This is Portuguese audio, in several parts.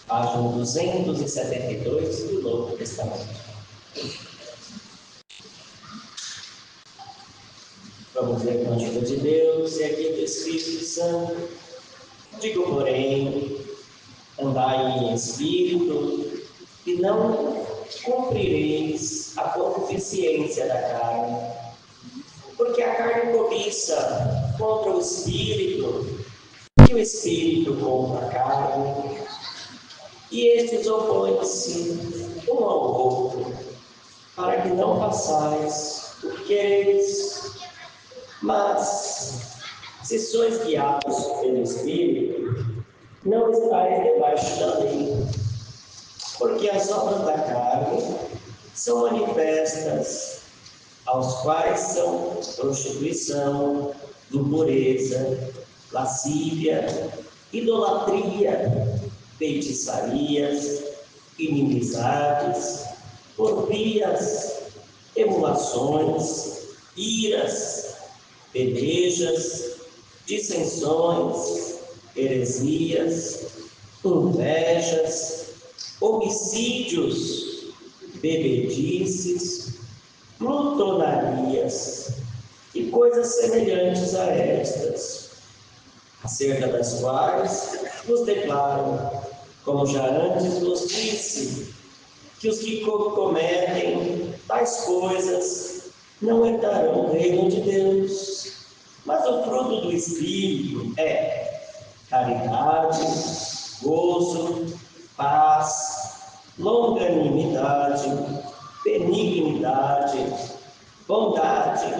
página 272 do Novo Testamento. Vamos ler com a ajuda de Deus e aqui do Espírito Santo. Digo, porém, andai em espírito e não cumprireis a concupiscência da carne. Porque a carne cobiça contra o espírito e o espírito contra a carne. E estes opõem-se um ao outro, para que não façais o que quereis. Mas, se sois guiados pelo Espírito, não estáis debaixo da lei. Porque as obras da carne são manifestas, aos quais são prostituição, impureza, lascívia, idolatria, feitiçarias, inimizades, porfias, emulações, iras, pelejas, dissensões, heresias, invejas, homicídios, bebedices, glutonarias e coisas semelhantes a estas, acerca das quais vos declaro, como já antes vos disse, que os que cometem tais coisas não herdarão o reino de Deus. Mas o fruto do Espírito é caridade, gozo, paz, longanimidade, benignidade, bondade,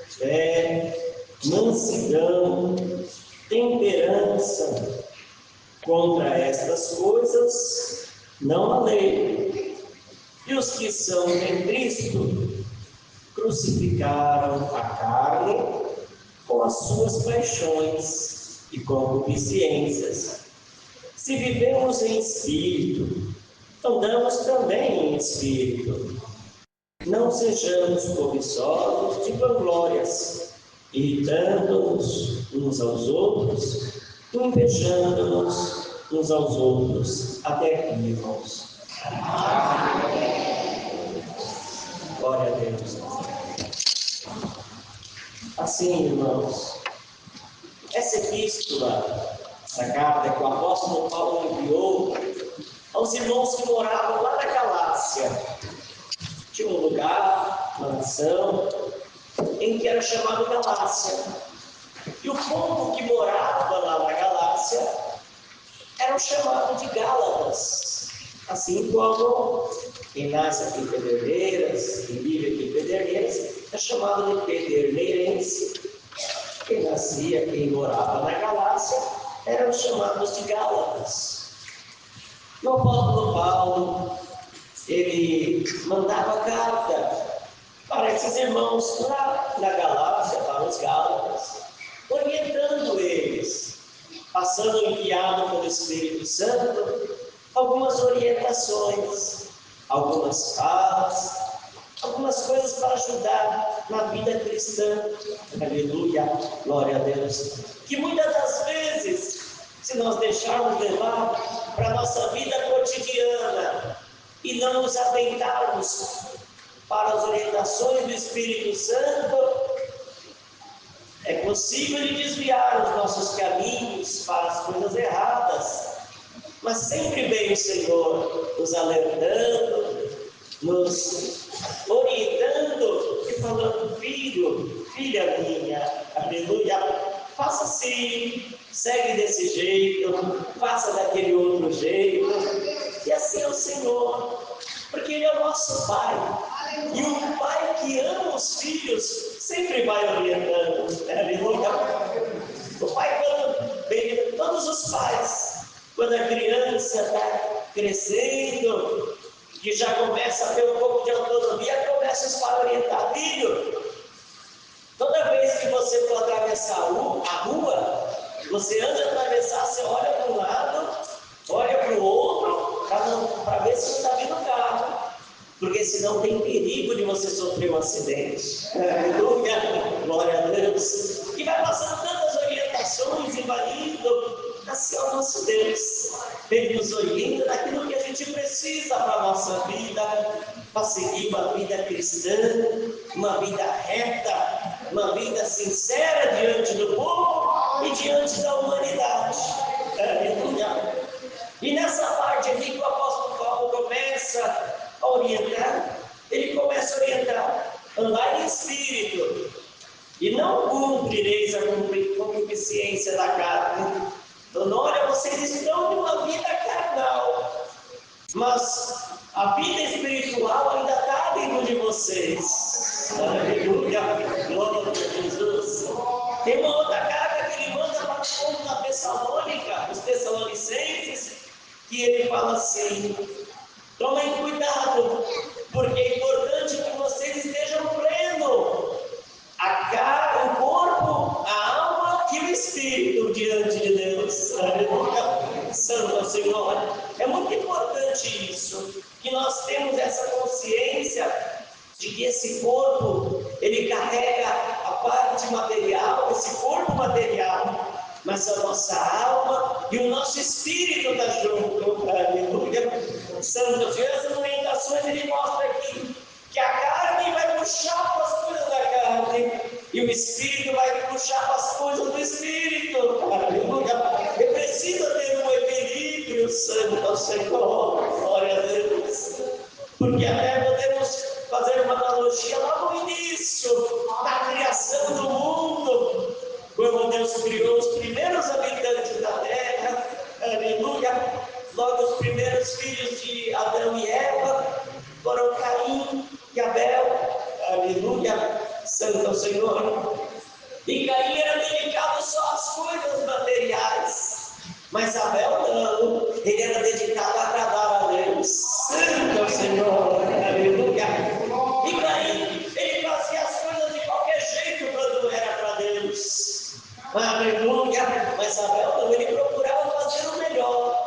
fé, mansidão, temperança. Contra estas coisas não há lei. E os que são em Cristo crucificaram a carne com as suas paixões e concupiscências. Se vivemos em espírito, andamos também em espírito. Não sejamos cobiçosos de vanglórias, irritando-nos uns aos outros, invejando-nos uns aos outros. Até aqui, irmãos. Glória a Deus. Assim, irmãos, essa epístola, essa carta que o apóstolo Paulo enviou aos irmãos que moravam lá na Galácia. Tinha um lugar, uma nação, em que era chamado Galácia. E o povo que morava lá na Galácia eram chamados de Gálatas. Assim como quem nasce aqui em Pederneiras, quem vive aqui em Pederneiras, é chamado de pederneirense. Quem nascia, quem morava na Galácia, eram chamados de Gálatas. E o apóstolo Paulo, ele mandava carta para esses irmãos lá na Galácia, para os Gálatas, orientando eles, passando enviado pelo Espírito Santo, algumas orientações, algumas falas, algumas coisas para ajudar na vida cristã. Aleluia, glória a Deus. Que muitas das vezes, se nós deixarmos levar para a nossa vida cotidiana e não nos atentarmos para as orientações do Espírito Santo, é possível de desviar os nossos caminhos para as coisas erradas. Mas sempre vem o Senhor nos alertando, nos orientando e falando: filho, filha minha, aleluia, faça assim, segue desse jeito, faça daquele outro jeito. E assim é o Senhor, porque Ele é o nosso Pai. E o Pai que ama os filhos sempre vai orientando, aleluia. O Pai, todos os pais, quando a criança está crescendo, que já começa a ter um pouco de autonomia, começa os pais a orientar: filho, toda vez que você for atravessar a rua, você antes de atravessar, você olha para um lado, olha para o outro, para ver se não está vindo carro, porque senão tem perigo de você sofrer um acidente. Aleluia, glória a Deus. E vai passando tantas orientações e vai indo. Assim é o nosso Deus. Ele nos orienta naquilo que a gente precisa para a nossa vida, para seguir uma vida cristã, uma vida reta, uma vida sincera diante do povo e diante da humanidade. Aleluia. E nessa parte aqui que o apóstolo Paulo começa a orientar, ele começa a orientar: andai em espírito, e não cumprireis a concupiscência da carne. Então, olha, vocês estão numa vida carnal, mas a vida espiritual ainda está dentro de vocês. Aleluia, glória a Jesus. Tem uma outra carta que ele manda para o povo da Tessalônica, os Tessalonicenses, que ele fala assim: tomem cuidado, porque é importante que vocês estejam plenos, o corpo, a alma e o espírito diante de Deus. Aleluia, Santo Senhor. É muito importante isso, que nós temos essa consciência de que esse corpo, ele carrega a parte material, esse corpo material, mas a nossa alma e o nosso espírito está junto. Aleluia, Santo Senhor. Essas orientações ele mostra aqui que a carne vai puxar para as coisas da carne e o espírito vai puxar para as coisas do espírito. Aleluia. Eu preciso ter um equilíbrio, Santo Senhor. Glória a Deus. Porque até podemos fazer uma analogia lá no início da criação do mundo, quando Deus criou os primeiros habitantes da terra. Aleluia. Logo os primeiros filhos de Adão e Eva foram Caim e Abel. Aleluia, Santo Senhor. E Caim era dedicado só às coisas materiais, mas Abel não, ele era dedicado a agradar a Deus. Santo Senhor. Aleluia. E Caim, ele fazia as coisas de qualquer jeito quando era para Deus. Aleluia. Mas Abel não, ele procurava fazer o melhor.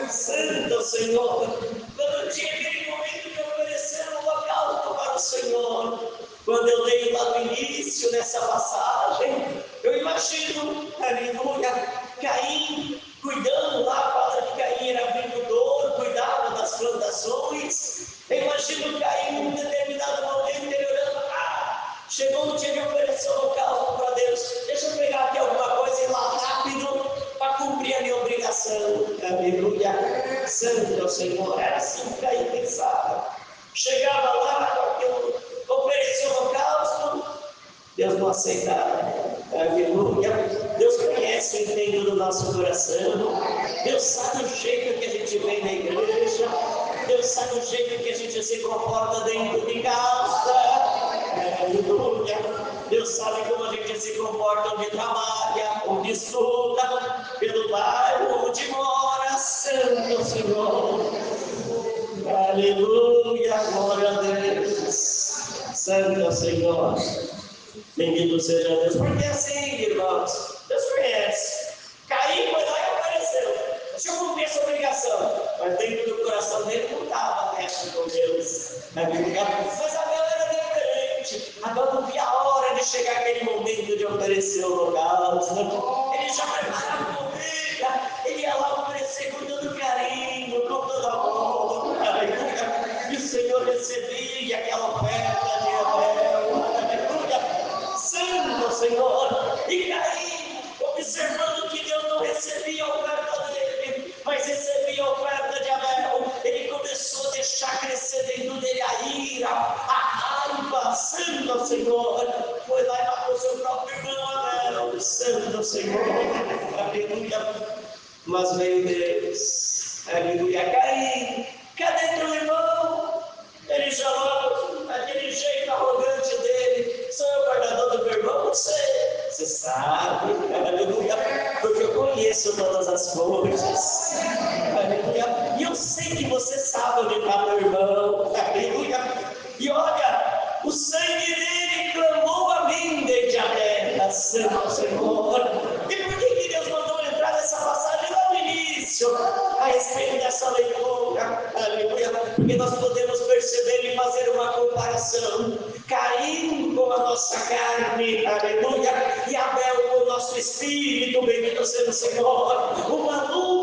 Santo Senhor. Quando tinha aquele momento de oferecer um holocausto para o Senhor, quando eu leio lá no início nessa passagem, eu imagino, aleluia, Caim cuidando lá, fala que Caim era agricultor, cuidava das plantações. Eu imagino Caim em um determinado momento ele olhando: chegou o dia de oferecer o holocausto para Deus, deixa eu pegar aqui alguma coisa e ir lá rápido para cumprir a minha obrigação. Aleluia, Santo Senhor. Era assim que Caim pensava. Chegava lá, oferecia o holocausto, Deus não aceitava. Aleluia. Deus conhece o intento do nosso coração. Deus sabe o jeito que a gente vem na igreja. Deus sabe o jeito que a gente se comporta dentro de casa. Aleluia. Deus sabe como a gente se comporta onde trabalha, onde estuda, pelo bairro onde mora. Santo Senhor. Aleluia, glória a Deus. Santo Senhor. Bendito seja Deus. Porque assim, irmãos, Deus conhece. Caim foi lá e ofereceu. Deixa eu cumprir essa obrigação. Mas dentro do coração dele não estava reto com Deus. Mas Abel era diferente. Abel não via a hora de chegar aquele momento de oferecer o holocausto. Ele já preparava a ovelha. Ele ia lá oferecer com todo carinho, com todo amor. E o Senhor recebia aquela oferta de Abel. Aleluia. Santo Senhor. E Caim, observando que Deus não recebia a oferta dele, mas recebia a oferta de Abel, ele começou a deixar crescer dentro dele a ira, a raiva. Santo Senhor. Foi lá e matou seu próprio irmão Abel. Santo Senhor. Aleluia. Mas veio Deus. Aleluia. Caim, cadê teu irmão? Ele já logo, aquele jeito arrogante dele: sou eu o guardador do meu irmão? Você sabe, aleluia, porque eu conheço todas as coisas, aleluia, e eu sei que você sabe onde está meu irmão, aleluia, e olha, o sangue dele clamou a mim desde a terra. Santo Senhor. E por que Deus mandou entrar nessa passagem lá no início? Senhor, a respeito dessa leitura, aleluia, porque nós podemos perceber e fazer uma comparação. Caim com a nossa carne, aleluia, e Abel com o nosso espírito, bendito seja o Senhor. Uma luta